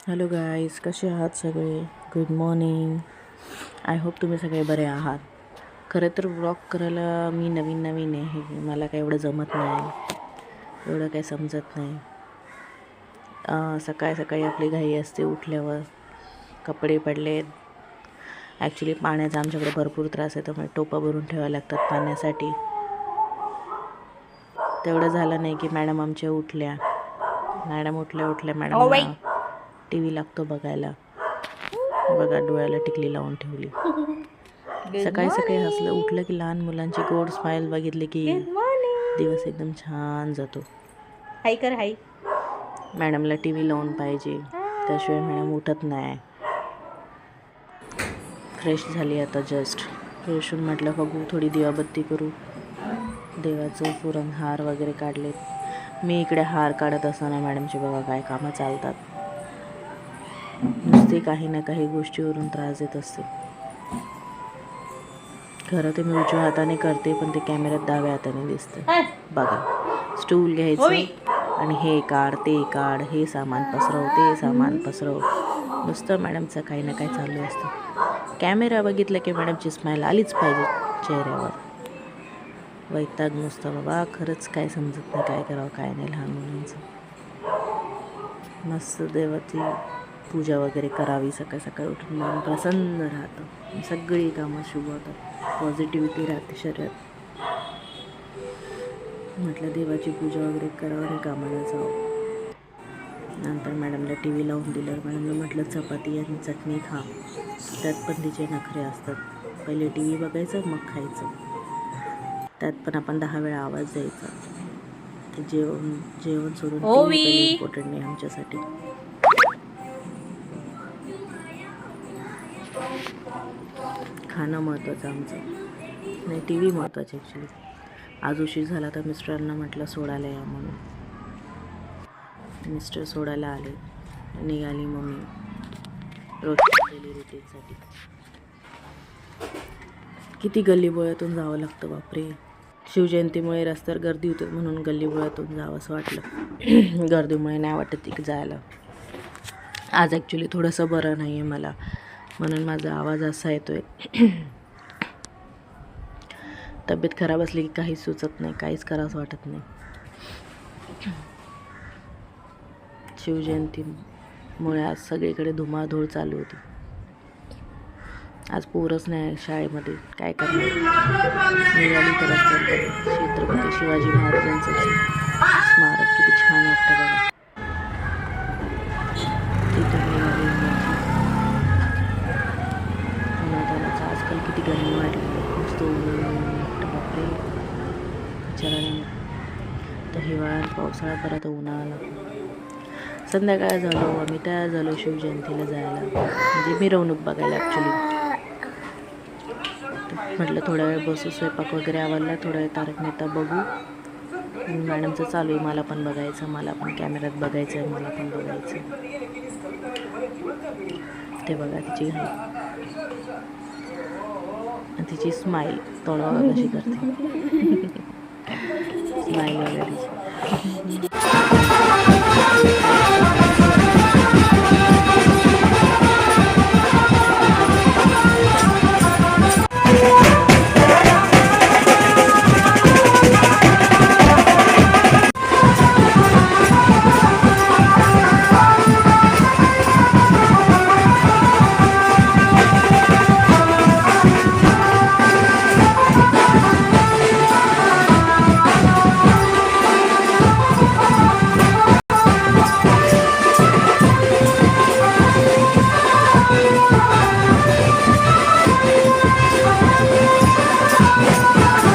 Hello guys, कसे आहात सगळे? Good morning. आय होप तुम्ही सगळे बरे आहात. खरं तर व्लॉग करायला मी नवीन आहे, मला काय एवढं जमत नाही, एवढं काय समजत नाही. सकाळी आपली घाई असते उठल्यावर. कपडे पडलेत. ॲक्च्युली पाण्याचा आमच्याकडे भरपूर त्रास आहे, त्यामुळे टोपा भरून ठेवायला लागतात पाण्यासाठी. तेवढं झालं नाही की मॅडम आमच्या उठल्या. मॅडम उठल्या मॅडम टी व्ही लागतो बघायला. बघा, डोळ्याला टिकली लावून ठेवली. सकाळी हसलं उठलं की लहान मुलांची गोड स्माईल बघितली की दिवस एकदम छान जातो. हाय कर हाय. मॅडमला टी व्ही लावून पाहिजे, त्याशिवाय मॅडम उठत नाही. फ्रेश झाली आता जस्ट. फ्रेश होऊन म्हटलं बघू थोडी दिवाबत्ती करू. देवाचं पुरण हार वगैरे काढलेत. मी इकडे हार काढत असताना मॅडमचे बघा काय कामं चालतात. नुसते काही ना काही गोष्टीवरून त्रास देत असते. खरं ते मी उजव्या हाताने करते, पण ते कॅमेऱ्यात डाव्या हाताने दिसते. बघा, स्टूल घ्यायचं आणि हे काढ ते काढ, हे सामान पसरव ते सामान पसरव. नुसतं मॅडमचं काही ना काही चालू असतं. कॅमेरा बघितलं की मॅडमची स्माईल आलीच पाहिजे चेहऱ्यावर. वैताग नुसतं बाबा, खरंच काय समजत नाही काय करावं काय नाही लहान मुलांचं. मस्त देवाची पूजा वगैरे करावी. सकाळी उठून मन प्रसन्न राहतं, सगळी कामं शुभ होतात, पॉझिटिव्हिटी राहते शरीरात. म्हटलं देवाची पूजा वगैरे करावं आणि कामाला जावं. नंतर मॅडमला टी व्ही लावून दिलं. मॅडमला म्हटलं चपाती आणि चटणी खा. त्यात पण तिचे नखरे असतात. पहिले टी व्ही बघायचं मग खायचं. त्यात पण आपण 10 वेळा आवाज द्यायचा. जेवण सोडून टी व्ही इम्पॉर्टंट नाही आमच्यासाठी. खाणं महत्त्वाचं आमचं नाही, टी व्ही महत्त्वाचं ॲक्च्युली. आज उशीर झाला तर मिस्टरांना म्हटलं सोडायला या म्हणून. मिस्टर सोडायला आले. निघाली मम्मी रोजच्या डेली रुटीनसाठी. किती गल्लीबोळ्यातून जावं लागतं बापरे. शिवजयंतीमुळे रस्त्यावर गर्दी होते म्हणून गल्लीबोळ्यातून जावं असं वाटलं. गर्दीमुळे नाही वाटत तिकडे जायला. आज ॲक्च्युली थोडंसं बरं नाही आहे मला, म्हणून माझा आवाज असा येतो आहे. तब्येत खराब असली की काहीच सुचत नाही, काहीच करावंसं वाटत नाही. शिवजयंतीमुळे आज सगळीकडे धुमाधूळ चालू होती. आज पोरच नाही शाळेमध्ये, काय करणार. निघाली तर छत्रपती शिवाजी महाराजांचं स्मारक किती छान वाटतं बघा. तिथून निघाली उन्हातानाचं. आजकाल किती गरमी वाढली, नुसतं ऊन बापरे विचारायला. तर हिवाळा पावसाळा परत उन्हाळा लागतो. संध्याकाळ झालो, आम्ही तयार झालो शिवजयंतीला जायला, म्हणजे मिरवणूक बघायला ॲक्च्युली. म्हटलं थोडा वेळ बसू, स्वयंपाक वगैरे आवरला, थोडा वेळ तारक मेहता बघू. मॅडमचं चालू आहे मला पण बघायचं, मला पण कॅमेऱ्यात बघायचं आहे, मला पण बघायचं. ते बघा तिची घाई, तिची स्माईल तोंडावर कशी करते. स्माईल वगैरे तिची.